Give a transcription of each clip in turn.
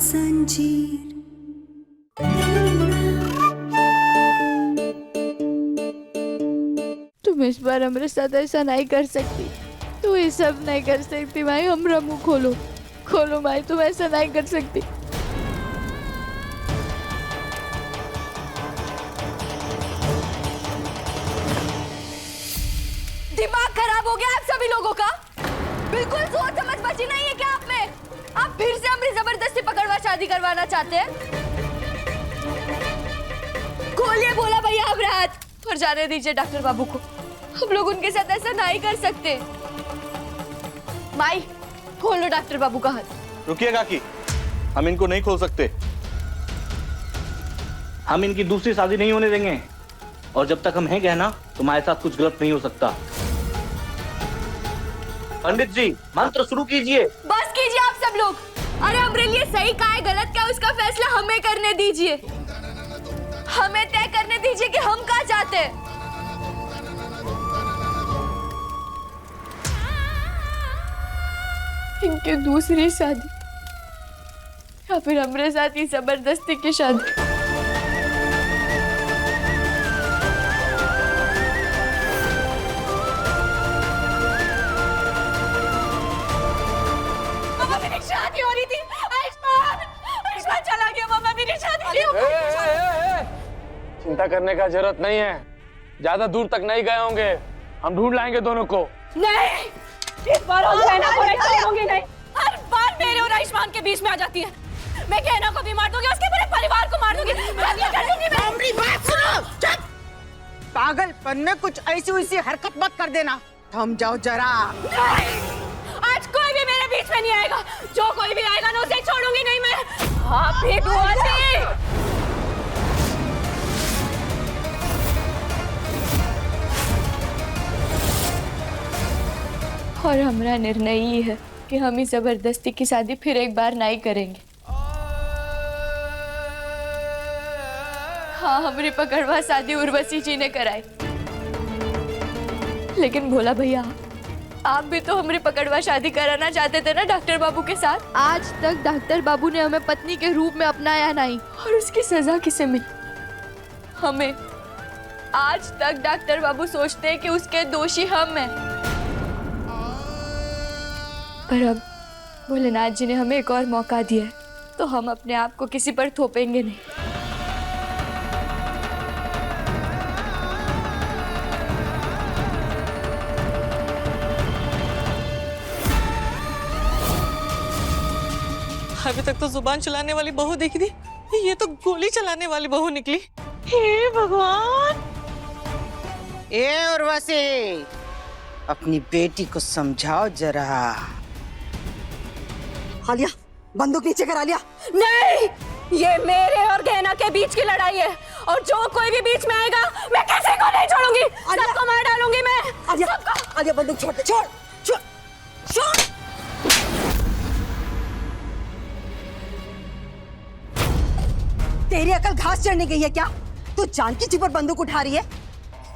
संजीर। तुम इस बार हमारे साथ ऐसा नहीं कर सकती, तू ये सब नहीं कर सकती माई। हमारा मुंह खोलो, खोलो माई, तुम ऐसा नहीं कर सकती। दिमाग खराब हो गया आप सभी लोगों का? बिल्कुल सोच समझ बची नहीं है क्या आप में? आप फिर से हमारी जबरदस्ती पकड़वा शादी करवाना चाहते हैं? खोलिए बोला भैया अब रात और जाने दीजिए डॉक्टर बाबू को। हम लोग उनके साथ ऐसा नहीं कर सकते। माई खोलो डॉक्टर बाबू का हाथ। रुकिए काकी, हम इनको नहीं खोल सकते। हम इनकी दूसरी शादी नहीं होने देंगे और जब तक हम हैं कहना तुम्हारे साथ कुछ गलत नहीं हो सकता। पंडित जी मंत्र शुरू कीजिए। बस कीजिए आप सब लोग। अरे हमारे लिए सही क्या है गलत क्या, उसका फैसला हमें करने दीजिए। हमें तय करने दीजिए कि हम क्या चाहते हैं। इनकी दूसरी शादी या फिर हमारे साथ ही जबरदस्ती की शादी। मामा मेरी शादी हो रही थी। आयुष्मान चला गया। मामा मेरी शादी नहीं हो गई। चिंता करने का जरूरत नहीं है, ज्यादा दूर तक नहीं गए होंगे, हम ढूंढ लाएंगे दोनों को। नहीं, इस बार हम कहना को नहीं छोड़ूंगी। नहीं, हर बार मेरे और आयुष्मान के बीच में आ जाती है। मैं कहना को भी मार दूंगी, उसके पूरे परिवार को मार दूंगी। मैं कर दूंगी। मैं मेरी बात सुनो, चुप। पागलपन में कुछ ऐसी वैसी हरकत मत कर देना, थम जाओ जरा। नहीं, आज कोई भी मेरे बीच में नहीं आएगा। जो कोई भी आएगा ना उसे छोड़ूंगी नहीं मैं। आप भी बुआ जी। और हमारा निर्णय ये है कि हम इस जबरदस्ती की शादी फिर एक बार नहीं करेंगे। हाँ, हमारी पकड़वा शादी उर्वशी जी ने कराई, लेकिन भोला भैया आप भी तो हमारी पकड़वा शादी कराना चाहते थे ना डॉक्टर बाबू के साथ। आज तक डॉक्टर बाबू ने हमें पत्नी के रूप में अपनाया नहीं, और उसकी सजा किसे मिली? हमें। आज तक डॉक्टर बाबू सोचते हैं कि उसके दोषी हम हैं, पर अब भोलेनाथ जी ने हमें एक और मौका दिया है, तो हम अपने आप को किसी पर थोपेंगे नहीं। अभी तक तो जुबान चलाने वाली बहू देखी थी, ये तो गोली चलाने वाली बहू निकली। हे भगवान। ए उर्वशी, अपनी बेटी को समझाओ जरा। आलिया, बंदूक नीचे करा लिया। नहीं, ये मेरे और गहना के बीच की लड़ाई है, और जो कोई भी बीच में आएगा मैं किसी को नहीं छोड़ूंगी। सबको मार डालूंगी मैं। आलिया बंदूक छोड़ दे, छोड़ छोड़ छोड़। तेरी अकल घास चढ़ने गई है क्या? तू जानकी जी पर बंदूक उठा रही है?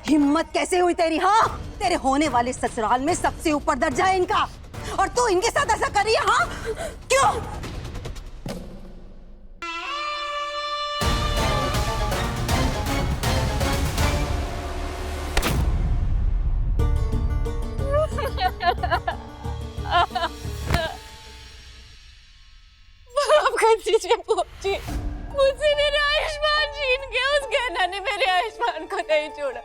हिम्मत कैसे हुई तेरी? हाँ, तेरे होने वाले ससुराल में सबसे ऊपर दर्जा है इनका, और तू इनके साथ ऐसा कर रही है? हाँ, क्यों? माफ कर दीजिए जी, मुझसे मेरे आयुष्मान छीन गया। उस गहना ने मेरे आयुष्मान को नहीं छोड़ा।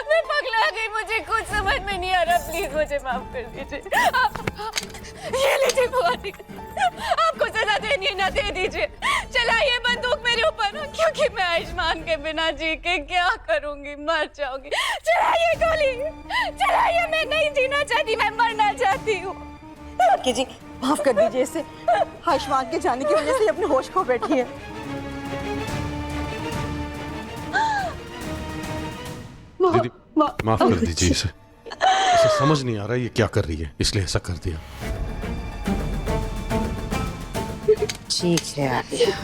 मैं पगला गई, मुझे कुछ समझ में नहीं आ रहा। प्लीज मुझे माफ कर दीजिए। ये लीजिए बुआ जी, आपको सजा देनी है ना दे दीजिए। चलाइए बंदूक मेरे ऊपर, क्योंकि मैं आयुष्मान के बिना जी के क्या करूंगी, मर जाऊंगी। चलाइए गोली, चलाइए। मैं नहीं जीना चाहती, मैं मरना चाहती हूँ। जानकी जी माफ कर दीजिए इसे, आयुष्मान के जाने की वजह से अपने होश खो बैठी है। दीदी माफ कर दीजिए इसे समझ नहीं आ रहा ये क्या कर रही है, इसलिए ऐसा कर दिया। ठीक है आलिया।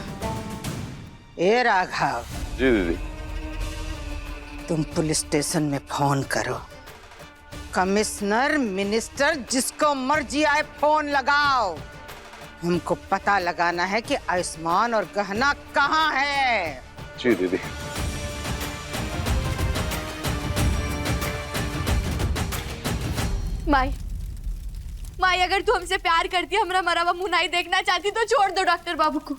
ए राघव जी दीदी। तुम पुलिस स्टेशन में फोन करो, कमिश्नर मिनिस्टर जिसको मर्जी आए फोन लगाओ, हमको पता लगाना है कि आयुष्मान और गहना कहाँ है। जी दीदी। माई माई, अगर तू हमसे प्यार करती, हमरा मरा हुआ मुंह नहीं देखना चाहती तो छोड़ दो डॉक्टर बाबू को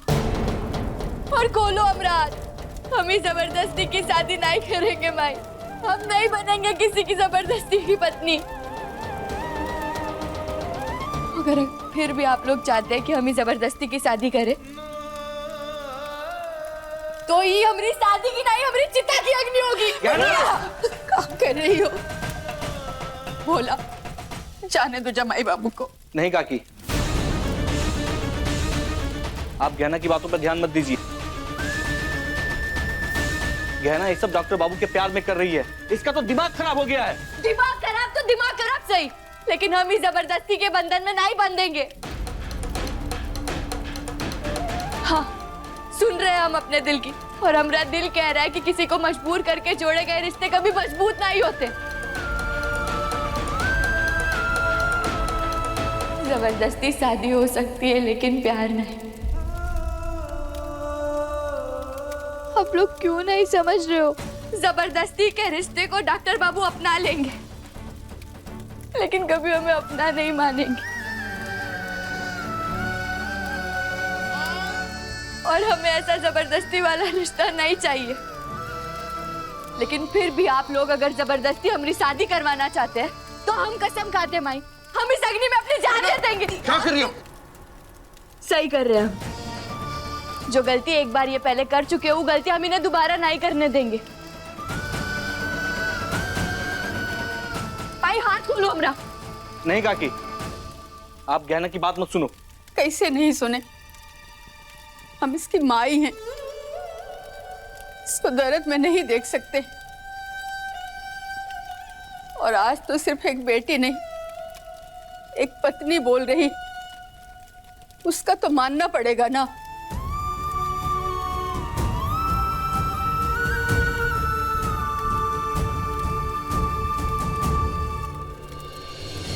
और खोलो अमराज। हम ही जबरदस्ती की शादी नहीं करेंगे माई। हम नहीं बनेंगे किसी की जबरदस्ती की पत्नी। अगर फिर भी आप लोग चाहते हैं कि हम ही जबरदस्ती की शादी करें तो ये हमारी शादी की नहीं, हमारी चिता की अग्नि होगी। क्या कर रही हो? बोला जाने दो जमाई बाबू को। नहीं काकी, आप गहना की बातों पर ध्यान मत दीजिए। गहना ये सब डॉक्टर बाबू के प्यार में कर रही है। इसका तो दिमाग खराब हो गया है। दिमाग खराब तो दिमाग खराब सही, लेकिन हम इस जबरदस्ती के बंधन में नहीं बंधेंगे। हाँ, सुन रहे हैं हम अपने दिल की, और हमारा दिल कह रहा है कि किसी को मजबूर करके जोड़े गए रिश्ते कभी मजबूत नहीं होते। जबरदस्ती शादी हो सकती है लेकिन प्यार नहीं। आप लोग क्यों नहीं समझ रहे हो? जबरदस्ती के रिश्ते को डॉक्टर बाबू अपना लेंगे लेकिन कभी हमें अपना नहीं मानेंगे, और हमें ऐसा जबरदस्ती वाला रिश्ता नहीं चाहिए। लेकिन फिर भी आप लोग अगर जबरदस्ती हमारी शादी करवाना चाहते हैं तो हम कसम खाते माई, हम इस अग्नि में अपनी जान दे देंगे। क्या कर रही हो? सही कर रहे हैं। जो गलती एक बार ये पहले कर चुके हैं वो गलती हम इन्हें दोबारा नहीं करने देंगे। भाई हाथ खोलो हमरा। नहीं काकी, आप गहना की बात मत सुनो। कैसे नहीं सुने? हम इसकी माँ ही हैं। इसको दर्द में नहीं देख सकते। और आज तो सिर्फ एक बेटी नहीं, एक पत्नी बोल रही, उसका तो मानना पड़ेगा ना।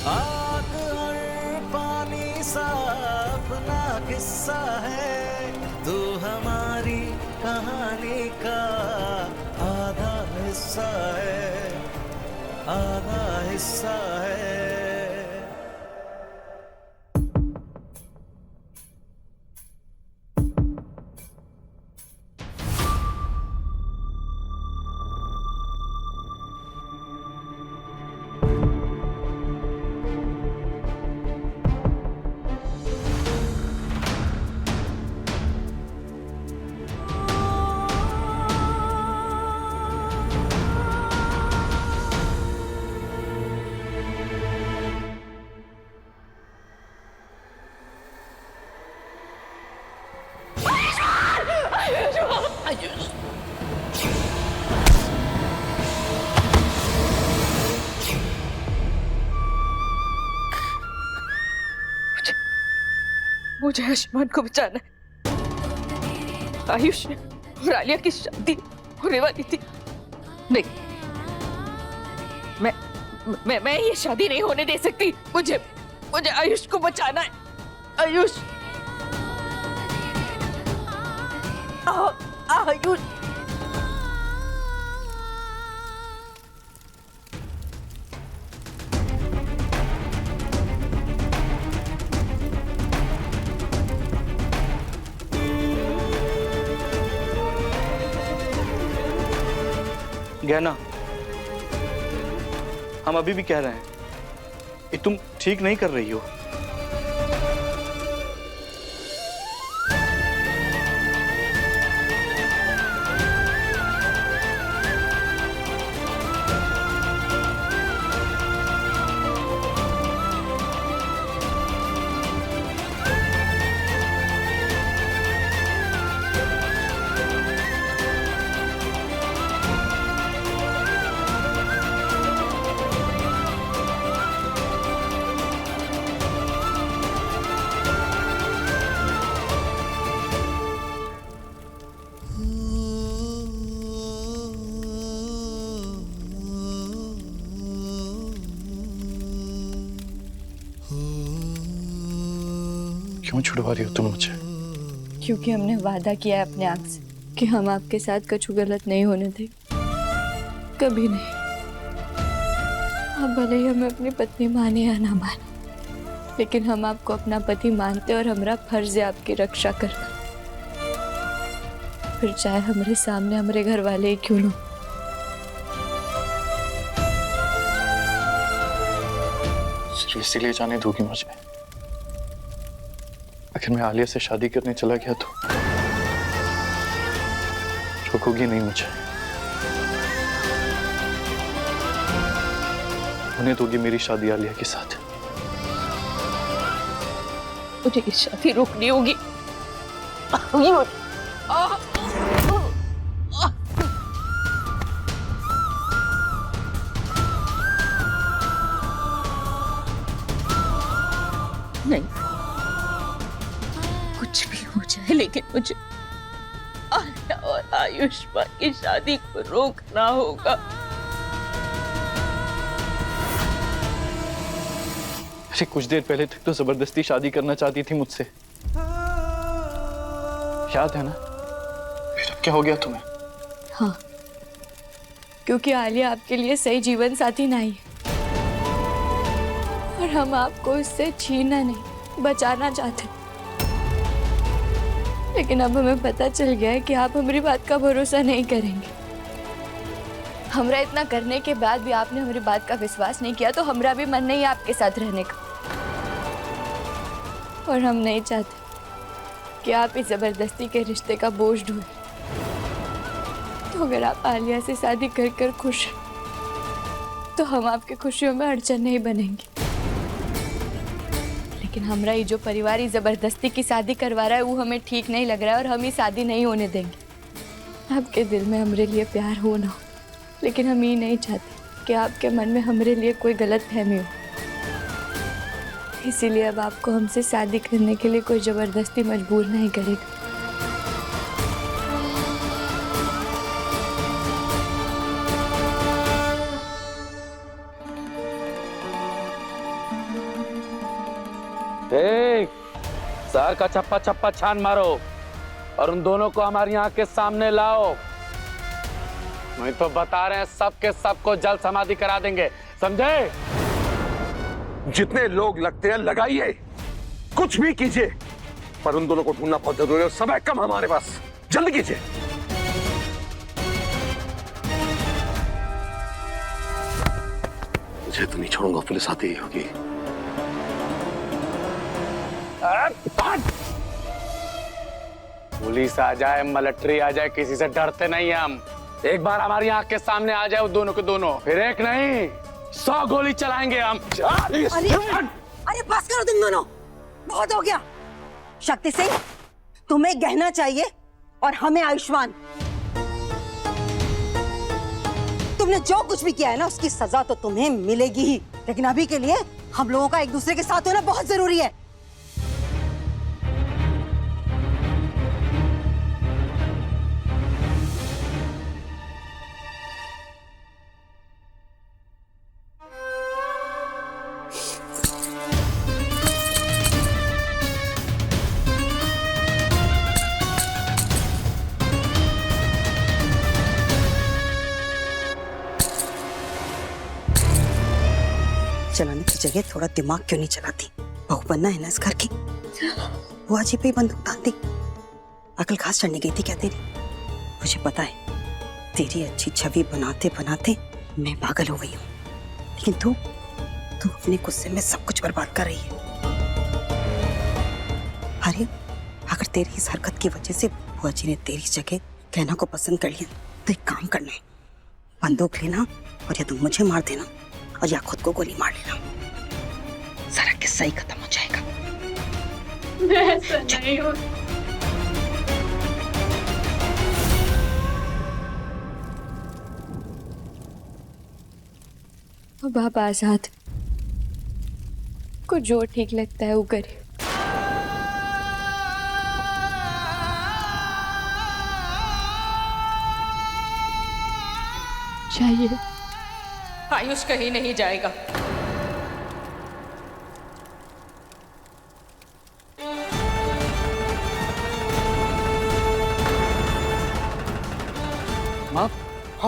आग और पानी सा अपना किस्सा है, तू हमारी कहानी का आधा हिस्सा है, आधा हिस्सा है। मुझे आयुष्मान को बचाना है। आयुष और आलिया की शादी होने वाली थी। नहीं, मैं ये शादी नहीं होने दे सकती। मुझे आयुष को बचाना है। आयुष, आयुष। गहना, हम अभी भी कह रहे हैं कि तुम ठीक नहीं कर रही हो। क्यों छुड़वा रही हो तुम मुझे? क्योंकि हमने वादा किया है अपने आप से कि हम आपके साथ कुछ गलत नहीं होने देंगे, कभी नहीं। आप भले ही हमें अपनी पत्नी माने या ना माने, लेकिन हम आपको अपना पति मानते और हमारा फर्ज है आपकी रक्षा करना, फिर चाहे हमारे सामने हमारे घर वाले ही क्यों ना। सिर्फ इसीलिए जाने दोगी मुझे? अगर मैं आलिया से शादी करने चला गया तो रोकोगी नहीं मुझे? होने दोगी मेरी शादी आलिया के साथ? मुझे ये शादी रोकनी होगी। नहीं, कुछ भी हो जाए लेकिन मुझे आलिया और आयुष्मान की शादी को रोकना होगा। अरे कुछ देर पहले तक तो जबरदस्ती शादी करना चाहती थी मुझसे, याद है ना? फिर अब क्या हो गया तुम्हें? हाँ, क्योंकि आलिया आपके लिए सही जीवन साथी नहीं है और हम आपको इससे छीनना नहीं, बचाना चाहते। लेकिन अब हमें पता चल गया है कि आप हमारी बात का भरोसा नहीं करेंगे। हमरा इतना करने के बाद भी आपने हमारी बात का विश्वास नहीं किया तो हमरा भी मन नहीं है आपके साथ रहने का। और हम नहीं चाहते कि आप इस जबरदस्ती के रिश्ते का बोझ ढोएं। तो अगर आप आलिया से शादी कर कर खुश हैं, तो हम आपकी खुशियों में अड़चन नहीं बनेंगे। लेकिन हमरा ये जो परिवार ही जबरदस्ती की शादी करवा रहा है वो हमें ठीक नहीं लग रहा है और हम ये शादी नहीं होने देंगे। आपके दिल में हमरे लिए प्यार हो ना हो, लेकिन हम ये नहीं चाहते कि आपके मन में हमरे लिए कोई गलत फहमी हो। इसीलिए अब आपको हमसे शादी करने के लिए कोई जबरदस्ती मजबूर नहीं करेगा। सर का चप्पा चप्पा छान मारो और उन दोनों को हमारी आंख के सामने लाओ, नहीं तो बता रहे हैं सबके सबको जल समाधि करा देंगे, समझे? जितने लोग लगते हैं लगाइए, कुछ भी कीजिए, पर उन दोनों को ढूंढना बहुत जरूरी है। समय कम हमारे पास, जल्दी कीजिए। मुझे तो नहीं छोड़ूंगा, पुलिस आती ही होगी। पुलिस आ जाए, मिलिट्री आ जाए, किसी से डरते नहीं हैं हम। एक बार हमारी आंख के सामने आ जाए वो दोनों के दोनों, फिर एक नहीं 100 गोली चलाएंगे हम। अरे बस करो तुम दोनों, बहुत हो गया। शक्ति सिंह, तुम्हें गहना चाहिए और हमें आयुष्मान। तुमने जो कुछ भी किया है ना, उसकी सजा तो तुम्हें मिलेगी ही, लेकिन अभी के लिए हम लोगों का एक दूसरे के साथ होना बहुत जरूरी है। चलाने की जगह थोड़ा दिमाग क्यों नहीं चलाती? बहू बनना है ना इस घर की। वो अजीब ही बंदूक तानती, अकल घास चढ़ने गई थी क्या तेरी? मुझे पता है तेरी अच्छी छवि बनाते बनाते मैं पागल हो गई हूँ, लेकिन तू अपने गुस्से में सब कुछ बर्बाद कर रही है। अरे अगर तेरी इस हरकत की वजह से बुआ जी ने तेरी जगह कहना को पसंद कर लिया तो एक काम करना है, बंदूक लेना और या तो मुझे मार देना और या खुद को गोली मार लेना, सारा किस्सा ही खत्म हो जाएगा। ऐसा नहीं हो। अब आप आजाद, को जो ठीक लगता है वो करे। चाहिए आयुष कहीं नहीं जाएगा।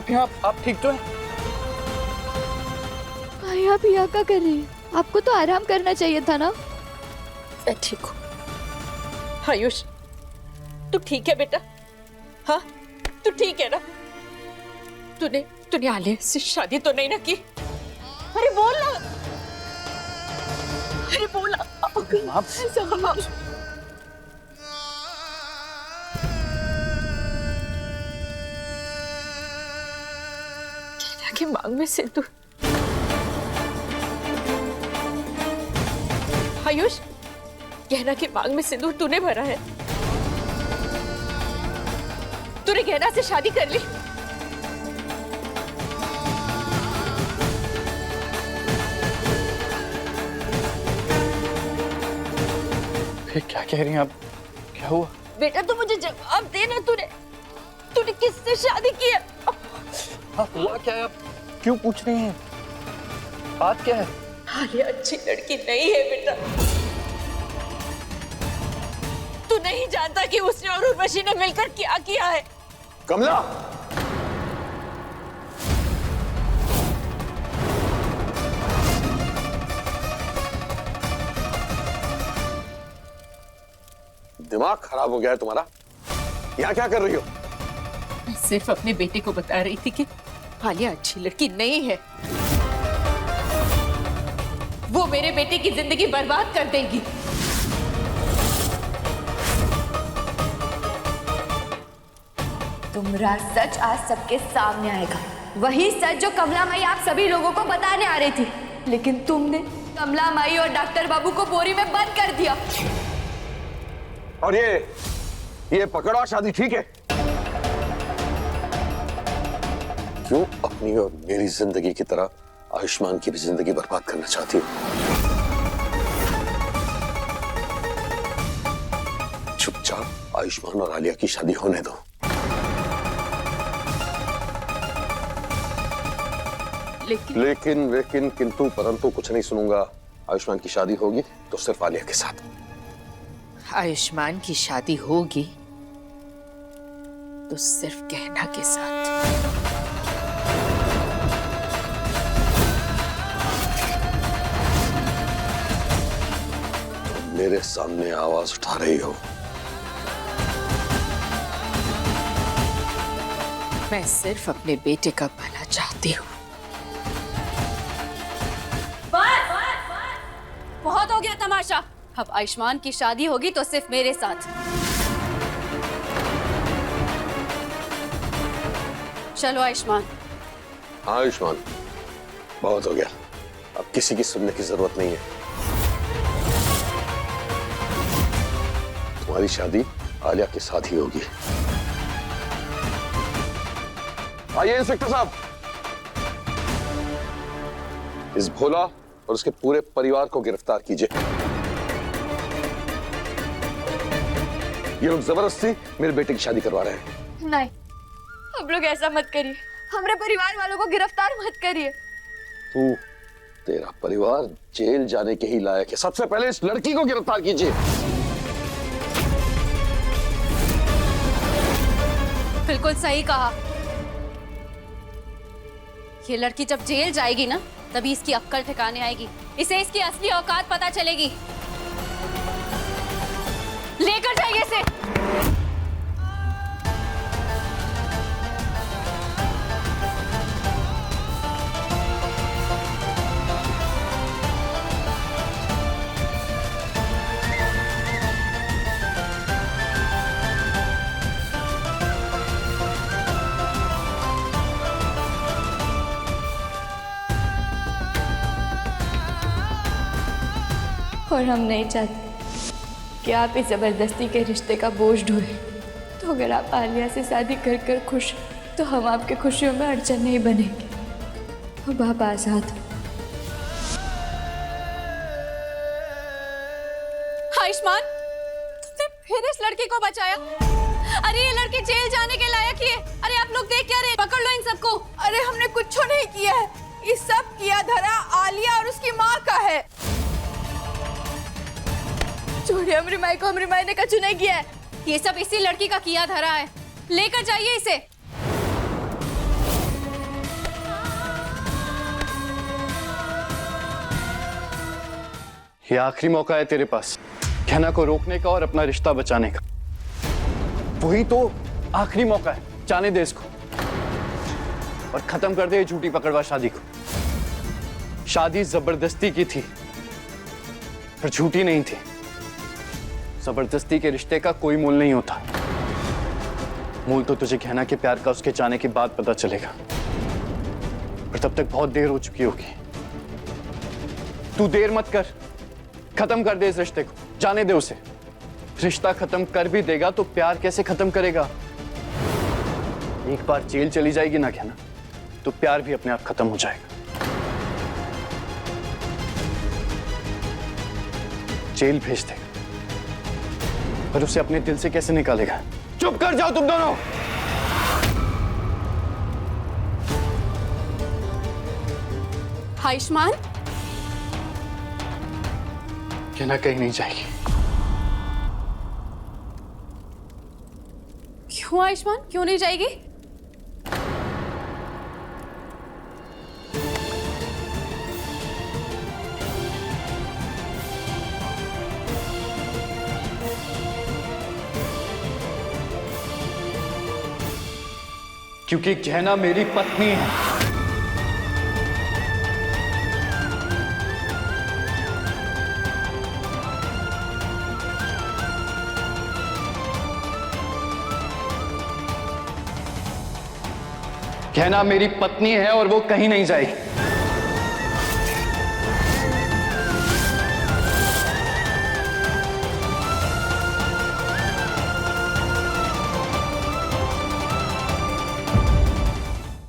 आप यहाँ, आप ठीक तो हैं? भाई आप यहाँ क्या कर रही हैं? आपको तो आराम करना चाहिए था ना। मैं ठीक हूँ। आयुष, तू ठीक है बेटा? हाँ, तू ठीक है ना? तूने आलिया से शादी तो नहीं ना की? अरे बोल ना, अरे बोल ना। कहना कि मांग में सिंदूर। आयुष, गहना की मांग में सिंदूर तूने भरा है? तूने गहना से शादी कर ली? क्या कह रही हैं आप? क्या हुआ? बेटा तू मुझे जवाब देना, तूने किससे शादी की है? हुआ क्या है? आप क्यों पूछ रही हैं? बात क्या है? आलिया अच्छी लड़की नहीं है बेटा। तू नहीं जानता कि उसने और उर्वशी ने मिलकर क्या किया है। कमला, दिमाग खराब हो गया है तुम्हारा? यहाँ क्या कर रही हो? मैं सिर्फ अपने बेटे को बता रही थी कि आलिया अच्छी लड़की नहीं है। वो मेरे बेटे की जिंदगी बर्बाद कर देगी। तुम्हारा सच आज सबके सामने आएगा। वही सच जो कमला माई आप सभी लोगों को बताने आ रही थी, लेकिन तुमने कमला माई और डॉक्टर बाबू को बोरी में बंद कर दिया। और ये पकड़वा शादी ठीक है? क्यों अपनी और मेरी जिंदगी की तरह आयुष्मान की भी जिंदगी बर्बाद करना चाहती हो? चुपचाप आयुष्मान और आलिया की शादी होने दो। लेकिन किंतु परंतु कुछ नहीं सुनूंगा। आयुष्मान की शादी होगी तो सिर्फ आलिया के साथ। आयुष्मान की शादी होगी तो सिर्फ गहना के साथ। मेरे सामने आवाज उठा रही हो? मैं सिर्फ अपने बेटे का भला चाहती हूँ। बहुत हो गया तमाशा। अब आयुष्मान की शादी होगी तो सिर्फ मेरे साथ। चलो आयुष्मान। हाँ आयुष्मान, बहुत हो गया। अब किसी की सुनने की जरूरत नहीं है। तुम्हारी शादी आलिया के साथ ही होगी। आइए इंस्पेक्टर साहब, इस भोला और उसके पूरे परिवार को गिरफ्तार कीजिए। ये लोग जबरदस्ती मेरे बेटे की शादी करवा रहे हैं। नहीं, आप लोग ऐसा मत करिए। हमारे परिवार वालों को गिरफ्तार मत करिए। तेरा परिवार जेल जाने के ही लायक है। सबसे पहले इस लड़की को गिरफ्तार कीजिए। बिल्कुल सही कहा। ये लड़की जब जेल जाएगी ना, तभी इसकी अक्ल ठिकाने आएगी। इसे इसकी असली औकात पता चलेगी। लेकर जाइए इसे। और हम नहीं चाहते कि आप इस जबरदस्ती के रिश्ते का बोझ ढोए। तो अगर आप आलिया से शादी कर कर खुश, तो हम आपके खुशियों में अड़चन नहीं बनेंगे। अब आप आजाद हो। आयुष्मान, तुमने फिर इस लड़की को बचाया। अरे ये लड़की जेल जाने के लायक ही है। अरे आप लोग देख क्या रहे? पकड़ लो इन सबको। अरे हमने कुछ नहीं किया है। ये सब किया धरा आलिया और उसकी माँ का है। छोड़िए, हमारी माई को हमारी माई ने कछु नहीं किया है। ये सब इसी लड़की का किया धरा है। लेकर जाइए इसे। ये आखिरी मौका है तेरे पास गहना को रोकने का और अपना रिश्ता बचाने का। वही तो आखिरी मौका है, जाने दे इसको और खत्म कर दे ये झूठी पकड़वा शादी को। शादी जबरदस्ती की थी पर झूठी नहीं थी। जबरदस्ती के रिश्ते का कोई मोल नहीं होता। मोल तो तुझे गहना के प्यार का उसके जाने के बाद पता चलेगा, पर तब तक बहुत देर हो चुकी होगी। तू देर मत कर, खत्म कर दे इस रिश्ते को, जाने दे उसे। रिश्ता खत्म कर भी देगा तो प्यार कैसे खत्म करेगा? एक बार जेल चली जाएगी ना गहना, तो प्यार भी अपने आप खत्म हो जाएगा। जेल भेज देगा पर उसे अपने दिल से कैसे निकालेगा? चुप कर जाओ तुम दोनों। आयुष्मान, गहना कहीं नहीं जाएगी। क्यों आयुष्मान, क्यों नहीं जाएगी? क्योंकि गहना मेरी पत्नी है। गहना मेरी पत्नी है और वो कहीं नहीं जाएगी।